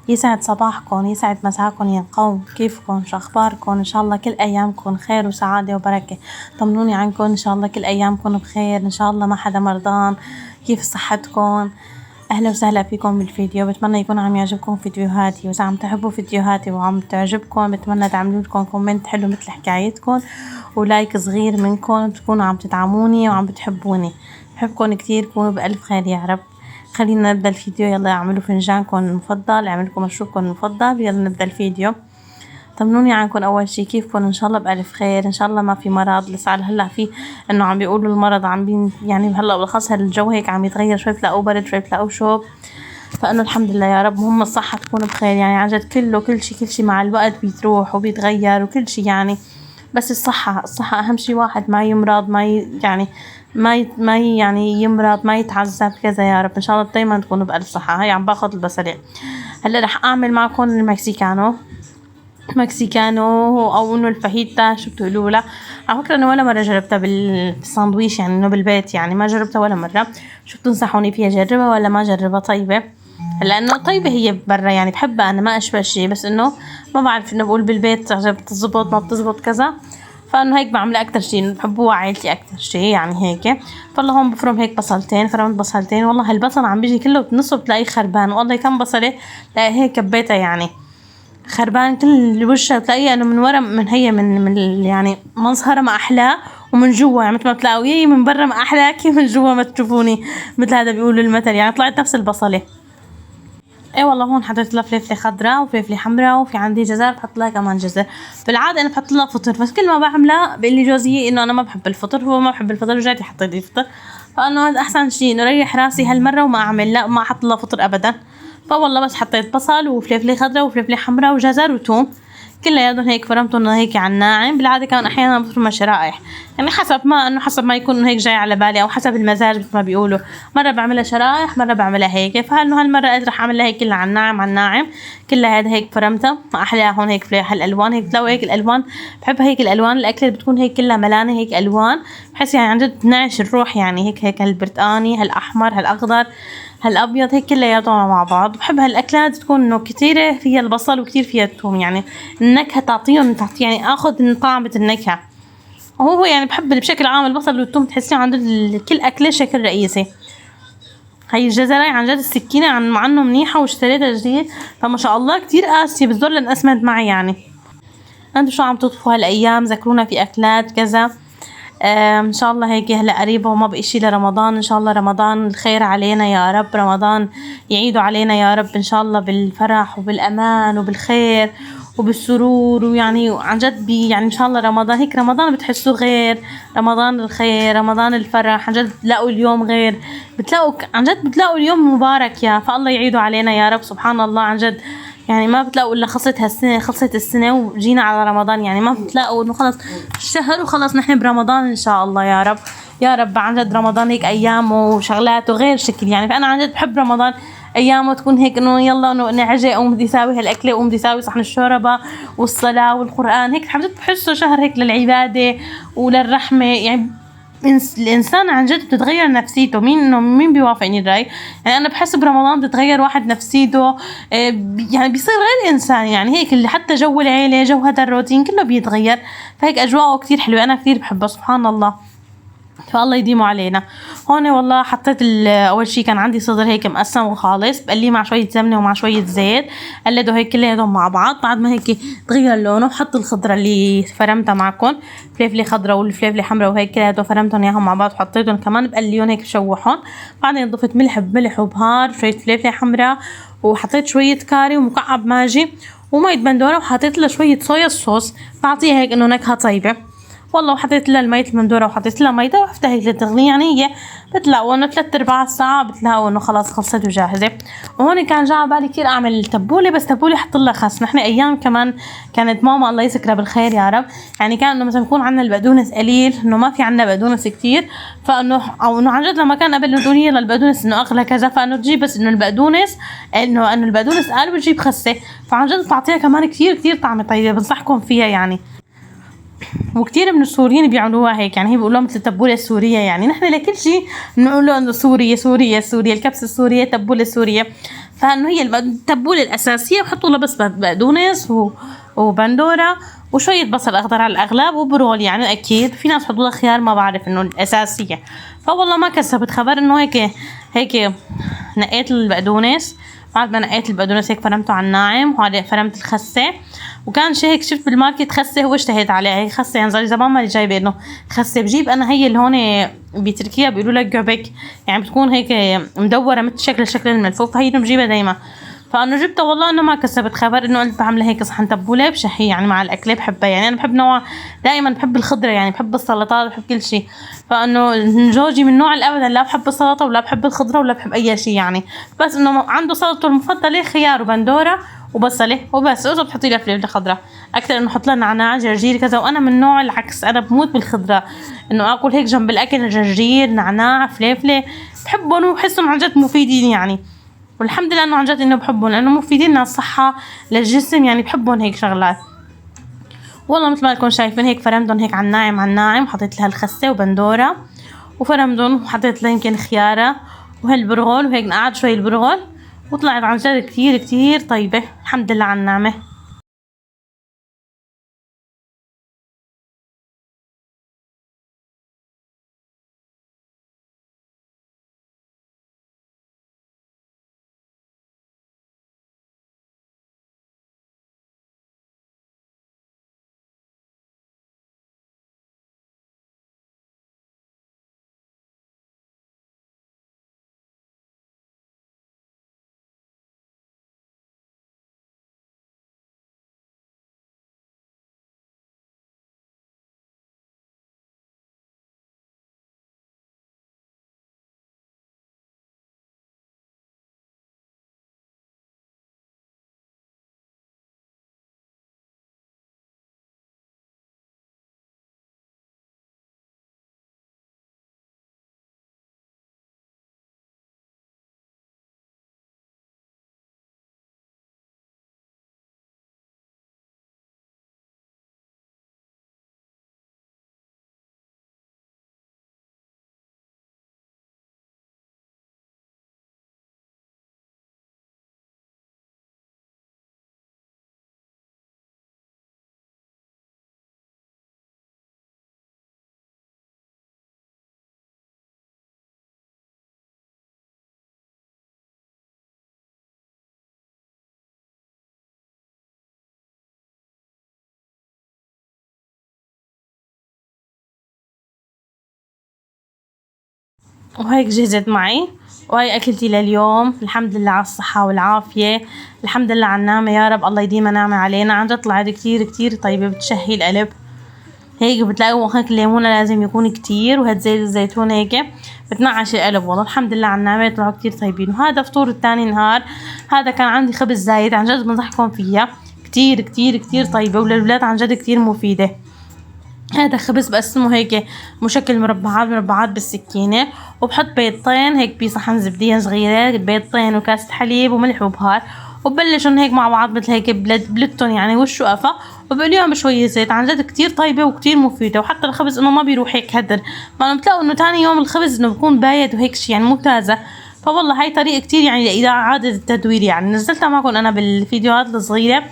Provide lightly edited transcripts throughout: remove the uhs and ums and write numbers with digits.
يسعد صباحكم، يسعد مساكم يا قوم. كيفكم؟ شو اخباركم؟ ان شاء الله كل ايامكم خير وسعاده وبركه. طمنوني عنكم، ان شاء الله كل ايامكم بخير، ان شاء الله ما حدا مرضان. كيف صحتكم؟ اهلا وسهلا فيكم بالفيديو. بتمنى يكون عم يعجبكم فيديوهاتي، واذا عم تحبوا فيديوهاتي وعم تعجبكم بتمنى تعملوا لكم كومنت حلو مثل حكايتكم، ولايك صغير منكم، تكونوا عم تدعموني وعم بتحبوني. بحبكم كتير، كونوا بألف خير يا رب. خلينا نبدأ الفيديو. يلا اعملوا فنجانكم المفضل، اعملوا لكم مشروبكم المفضل. يلا نبدأ الفيديو. طمنوني عنكم اول شي، كيفكم؟ ان شاء الله بألف خير، ان شاء الله ما في مرض. لسه هلا في انه عم بيقولوا المرض يعني هلا بالاخص الجو هيك عم يتغير، شوي بتلاقوا برد شوي بتلاقوا شوب، فانه الحمد لله يا رب. مهم الصحة تكون بخير، يعني عن جد كل شي مع الوقت بيتروح وبيتغير وكل شي يعني، بس الصحة اهم شي. واحد ما يمرض، يعني ما يعني يمرض، ما يتعذب كذا يا رب. ان شاء الله دايما تكونوا بألف صحة. هاي عم باخذ البصلة. هلا رح اعمل معكم مكسيكانو او انه الفاهيتا، شو بتقولوا له. على فكره انا ولا مره جربتها بالساندويش، يعني انه بالبيت، يعني ما جربتها ولا مره. شو بتنصحوني فيها؟ جربها ولا ما جربها؟ طيبه؟ لانه طيبه هي برا، يعني بحبها انا، ما اشبه شيء، بس انه ما بعرف، انه بقول بالبيت بتزبط ما بتزبط كذا، فانه هيك بعملها اكتر شيء بحبوها عائلتي اكتر شيء يعني هيك. فالله هون بفرم هيك بصلتين، فرمت بصلتين. والله هالبصل عم بيجي كله بنصه بتلاقيه خربان، والله كم بصله لا هيك كبيتها يعني خربان كل وشها، بتلاقيها انه من ورا من يعني مظهرها ما احلاه، ومن جوا يعني مثل ما بتلاقوا يي من برا ما احلاكي من جوا ما تشوفوني، مثل هذا بيقولوا المثل، يعني طلعت نفس البصله. اي والله هون حطيت لها فلفله خضراء وفلفله حمراء، وفي عندي جزر بحط لها كمان جزر. بالعاده انا بحط لها فطر، بس كل ما بعملها بيقول لي جوزي انه انا ما بحب الفطر، هو ما بحب الفطر وجاي حطيت لي فطر، فانه هذا احسن شيء، انه ريح راسي هالمره وما اعمل لا ما احط لها فطر ابدا. فوالله بس حطيت بصل وفلفله خضراء وفلفله حمراء وجزر وثوم، كلياتهم هيك فرمتهم هيك على الناعم. بالعاده كمان احيانا بفرمها شرائح، يعني حسب ما يكون هيك جاي على بالي، او حسب المزاج مثل ما بيقولوا. مره بعملها شرائح، مره بعملها هيك، فانه هالمره قلت رح اعملها هيك كلها على الناعم كلها هذا هيك فرمتها. ما احلاها هون هيك هالالوان، هيك بتلاقوا هيك الالوان، بحب هيك الالوان، الاكله بتكون هيك كلها ملانه هيك الوان، بحس يعني عن جد تنعش الروح، يعني هيك هالبرتقاني هالاحمر هالاخضر هالابيض هيك كلياتهم مع بعض. بحب هالاكلات تكون انه كتيره فيها البصل وكتير فيها الثوم، يعني النكهه تعطي يعني اخذ طعمه النكهه. وهو يعني بحب بشكل عام البصل والثوم، تحسيه عند كل اكله شكل رئيسي. هاي الجزرة عن جد السكينة مع انه منيحة واشتريتها جديد، فما شاء الله كتير قاسية، بتزول لانقسمت معي يعني. انتو شو عم تطبخوا هالايام؟ ذكرونا في اكلات كذا. ان شاء الله هيك هلا قريبه وما بقي شي لرمضان، ان شاء الله رمضان الخير علينا يا رب، رمضان يعيدوا علينا يا رب ان شاء الله بالفرح وبالامان وبالخير وبالسرور، ويعني عن جد يعني ان شاء الله رمضان هيك، رمضان بتحسوه غير، رمضان الخير رمضان الفرح، عن جد بتلاقوا اليوم غير، بتلاقوا عن جد بتلاقوا اليوم مبارك يا، فالله يعيدوا علينا يا رب. سبحان الله عن جد، يعني ما بتلاقوا الا خلصت السنه وجينا على رمضان، يعني ما بتلاقوا انه خلص الشهر وخلص نحن برمضان ان شاء الله يا رب. يا رب عن جد رمضان هيك ايامه وشغلاته غير شكل يعني، فانا عن جد بحب رمضان ايامه تكون هيك انه يلا انه نعجي قوم بدي اساوي هالاكله، قوم بدي اساوي صحن الشوربه والصلاه والقران، هيك عن جد بحسه شهر هيك للعباده وللرحمه يعني. الانسان عن جد بتتغير نفسيته. مين بيوافقني الراي؟ يعني انا بحس برمضان بتتغير واحد نفسيته، يعني بيصير غير انسان، يعني هيك اللي حتى جو العيله جو هذا الروتين كله بيتغير، فهيك اجواءه كتير حلوه، انا كتير بحبها سبحان الله، فالله يديموا علينا. هون والله حطيت اول شي كان عندي صدر هيك مقسم وخالص، بقليه مع شويه سمنه ومع شويه زيت، قلدوا هيك كلياتهم مع بعض. بعد ما هيك تغير لونه بحط الخضره اللي فرمتها معكم، فلفله خضراء والفلفله حمراء وهيك كلياتهم فرمتهم اياهم مع بعض، وحطيتهم كمان بقليهم هيك بشوحهم. بعدين ضفت ملح وبهار شويه فلفله حمراء، وحطيت شويه كاري ومكعب ماجي ومية بندوره، وحطيت لها شويه صويا صوص بعطيها هيك انه نكهه طيبه. والله وحطيت لها المية المندورة وحطيت لها ميتها وحطيتها هيك للتغلية، يعني هي بتلاقوا انه 3/4 ساعة بتلاقوا انه خلاص خلصت وجاهزة. وهون كان جاء بالي كتير اعمل تبولة، بس تبولة حط لها خس. نحن ايام كمان كانت ماما الله يذكرها بالخير يا رب، يعني كان انه مثلا يكون عندنا البقدونس قليل، انه ما في عندنا بقدونس كتير، فانه او انه عن جد لما كان قبل نقول يلا البقدونس انه اغلى كذا، فانه تجيب بس انه البقدونس انه البقدونس قال وتجيب خسة، فعن جد بتعطيها كمان كتير طعمة طيبة، بنصحكم فيها يعني. وكتير من السوريين بيعملوها هيك، يعني هي بيقولوها مثل التبولة السورية، يعني نحن لكل شيء بنقول له انه سوريا سوريا سوريا، الكبسة السورية تبولة سوريا. فانه هي التبولة الاساسية بحطوا لها بس بقدونس وبندورة وشوية بصل اخضر على الاغلب وبرول، يعني اكيد في ناس بحطوا لها خيار، ما بعرف انه الاساسية. فوالله ما كسبت خبر انه هيك نقيت البقدونس. بعد ما نقيت البقدونس هيك فرمته على الناعم، وهذا فرمت الخسة. وكان شي هيك شفت بالماركت خسة واشتهيت عليها هيك خسة، يعني صار زمان ما جايبه انه خسة. بجيب انا هي اللي هون بتركيا بيقولوا لك جوبك، يعني بتكون هيك مدورة مثل شكل الملفوف، هي بنجيبها دايما. فانه جبتها والله انه ما كسبت خبر، انه قلت بعمل هيك صحن تبوله بشهي يعني مع الاكله بحبها، يعني انا بحب نوع دائما بحب الخضره، يعني بحب السلطات بحب كل شيء. فانه زوجي من نوع الابدا لا بحب السلطه ولا بحب الخضره ولا بحب اي شيء يعني، بس انه عنده سلطته المفضله خيار وبندوره وبصله وبس، واذا بتحطي لها فلفله خضراء اكثر انه احط لها نعناع جرجير كذا. وانا من نوع العكس، انا بموت بالخضره، انه اكل هيك جنب الاكل جرجير نعناع فلفله بحبهم وبحسهم عن جد مفيدين يعني. والحمد لله انه عن جد انه بحبهم لانه مفيدين للصحه للجسم، يعني بحبهم هيك شغلات. والله مثل ما لكم شايفين هيك فرمدهم هيك على الناعم على الناعم، حطيت لها الخسه وبندوره وفرمدهم، وحطيت لها يمكن خياره وهالبرغل، وهيك نقعد شوي البرغل، وطلعت عن جد كتير كتير طيبه الحمد لله على النعمه. وهيك جهزت معي، وهي أكلتي لليوم. الحمد لله على الصحة والعافية، الحمد لله على النعمة، يا رب الله يديمها نعمة علينا. عن جد طلعت كتير كتير طيبة بتشهي القلب. هيك بتلاقوا هيك الليمونة لازم يكون كتير، وهاد زيت الزيتون هيك بتنعش القلب. والله الحمد لله على النعمة طلعوا كتير طيبين. وهذا فطور التاني نهار. هذا كان عندي خبز زايد، عن جد بنصحكم فيها كتير كتير كتير طيبة، وللولاد عن جد كتير مفيدة. هذا خبز بقسمه هيك مشكل مربعات بالسكينة، وبحط بيضتين هيك بصحن زبدية صغيرة، بيضتين وكاسة حليب وملح وبهار، وببلشن هيك مع بعض مثل هيك بلتهم يعني والشقفة، وبقليهم بشوية زيت. عن جد كتير طيبة وكتير مفيدة. وحتى الخبز انه ما بيروح هيك هدر، ما بتلاقوا انه تاني يوم الخبز انه بكون بايت وهيك شي يعني مو تازة. فوالله هاي طريقة كتير يعني لإعادة التدوير، يعني نزلتها معكم انا بالفيديوهات الصغيرة،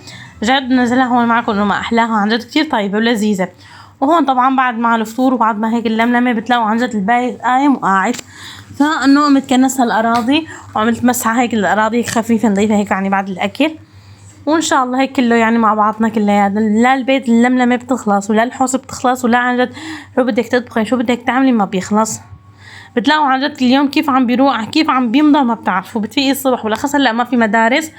جد نزلها هون معكم انه ما احلاها، عن جد كتير طيبة ولذيذة. وهون طبعا بعد مع الفطور وبعد ما هيك اللملمه بتلاقوا عن جد البايت قايم وقاعد. فانه قمت كنسها الاراضي وعملت مسحه هيك الاراضي خفيفه نظيفه هيك يعني بعد الاكل. وان شاء الله هيك كله يعني مع بعضنا كلياتنا، لا البيت اللملمه بتخلص ولا الحوسه بتخلص ولا عن جد شو بدك تطبخي شو بدك تعملي ما بيخلص. بتلاقوا عن جد اليوم كيف عم بيروح كيف عم بيمضى ما بتعرفوا. بتفيقي الصبح بالاخص هلا ما في مدارس،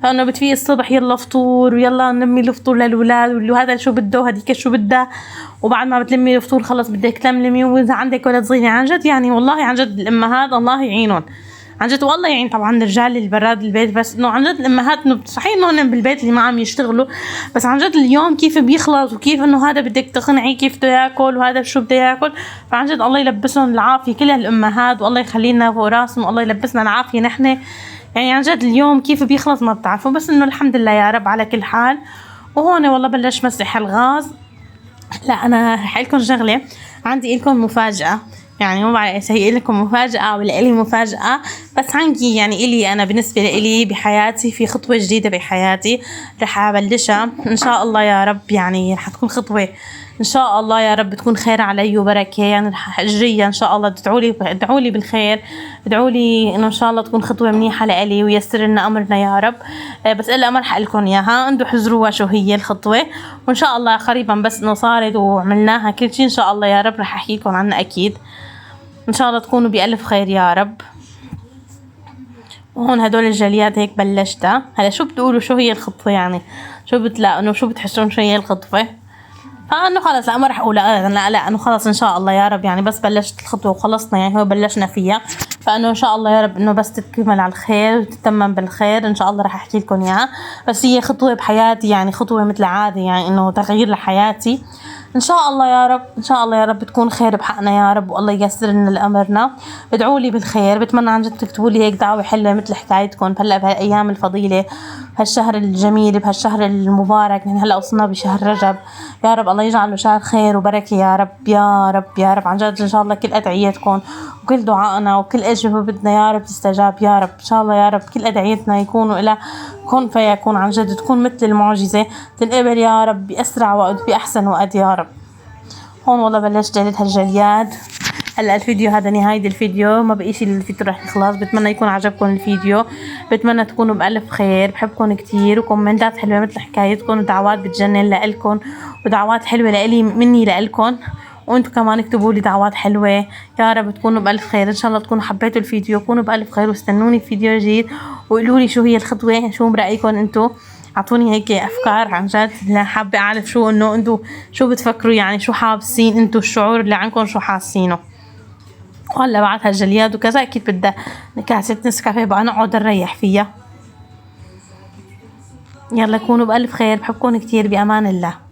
فانه بتفيقي الصبح يلا فطور ويلا نلمي الفطور للاولاد، وهذا شو بده وهديك شو بدها. وبعد ما بتلمي الفطور خلص بدك تلملمي، واذا عندك ولد صغير عن جد يعني والله عن جد الامهات الله يعينهم عن جد. والله يعين طبعا الرجال اللي براد البيت، بس انه عن جد الامهات انه صحيح انه هن بالبيت اللي ما عم يشتغلوا، بس عن جد اليوم كيف بيخلص وكيف انه هذا بدك تقنعي كيف بده ياكل وهذا شو بده ياكل. فعن جد الله يلبسهم العافيه كل هالامهات، والله يخلي لنا فوق راسهم، والله يلبسنا العافيه نحن. يعني عن جد اليوم كيف بيخلص ما بتعرفوا، بس انه الحمد لله يا رب على كل حال. وهون والله بلش مسح الغاز، لا انا رح لكم شغله، عندي لكم مفاجاه، يعني مو بعرف اذا هي لكم مفاجاه ولا الي مفاجاه، بس عندي يعني الي انا بالنسبه لي بحياتي في خطوه جديده بحياتي رح ابلشها ان شاء الله يا رب. يعني رح تكون خطوه ان شاء الله يا رب تكون خير علي وبركه، يعني رح اجريها ان شاء الله. ادعوا لي بالخير، ادعوا لي انه ان شاء الله تكون خطوه منيحه لإلي ويسر لنا امرنا يا رب. بس الا ما رح اقول لكم اياها، انتم حذروها شو هي الخطوه، وان شاء الله قريبا بس انه صارت وعملناها كل شيء ان شاء الله يا رب رح احكي لكم عنها اكيد. ان شاء الله تكونوا بألف خير يا رب. وهون هدول الجليات هيك بلشتها. هلا شو بتقولوا شو هي الخطوة؟ يعني شو بتلاقوا انه شو بتحسون شو هي الخطوة؟ فانه خلص لا ما رح اقول لا انه خلص ان شاء الله يا رب، يعني بس بلشت الخطوة وخلصنا، يعني هو بلشنا فيها، فانه ان شاء الله يا رب انه بس تكمل على الخير وتتمم بالخير ان شاء الله. رح احكي لكم اياها، بس هي خطوة بحياتي، يعني خطوة مثل عادي، يعني انه تغيير لحياتي ان شاء الله يا رب. ان شاء الله يا رب تكون خير بحقنا يا رب، والله ييسر لنا الامرنا. ادعوا لي بالخير، بتمنى عن جد تكتبوا لي هيك دعوه حلوه مثل حكايتكم هلا بهالايام الفضيله، بهالشهر الجميل، بهالشهر المبارك. يعني هلا وصلنا بشهر رجب، يا رب الله يجعله شهر خير وبركه يا رب يا رب يا رب. عن جد ان شاء الله كل ادعيتكم وكل دعائنا وكل اجر بدنا يا رب تستجاب يا رب ان شاء الله يا رب. كل ادعيتنا يكونوا الى كن فيكون، عن جد تكون مثل المعجزه تنقبل يا رب باسرع وقت باحسن وقت يا رب. هون والله بلشت جلد هالجلياد. هلا الفيديو هذا نهاية الفيديو، ما بقي شي الفيديو رح يخلص. بتمنى يكون عجبكم الفيديو، بتمنى تكونوا بألف خير، بحبكم كتير، وكومنتات حلوة مثل حكايتكم ودعوات بتجنن لإلكم ودعوات حلوة لإلي مني لإلكم، وانتم كمان اكتبوا لي دعوات حلوة يا رب. تكونوا بألف خير ان شاء الله، تكونوا حبيتوا الفيديو، كونوا بألف خير واستنوني في فيديو جديد. وقولوا لي شو هي الخطوة، شو برأيكم انتم، اعطوني هيك افكار. عن جد حابه اعرف شو انه انتو شو بتفكروا، يعني شو حاسين انتو، الشعور اللي عندكم شو حاسينه. وهلا بعد هالجلياد وكذا اكيد بدها كاسة نسكافيه بقى نقعد نريح فيها. يلا كونوا بألف خير، بحبكم كتير، بأمان الله.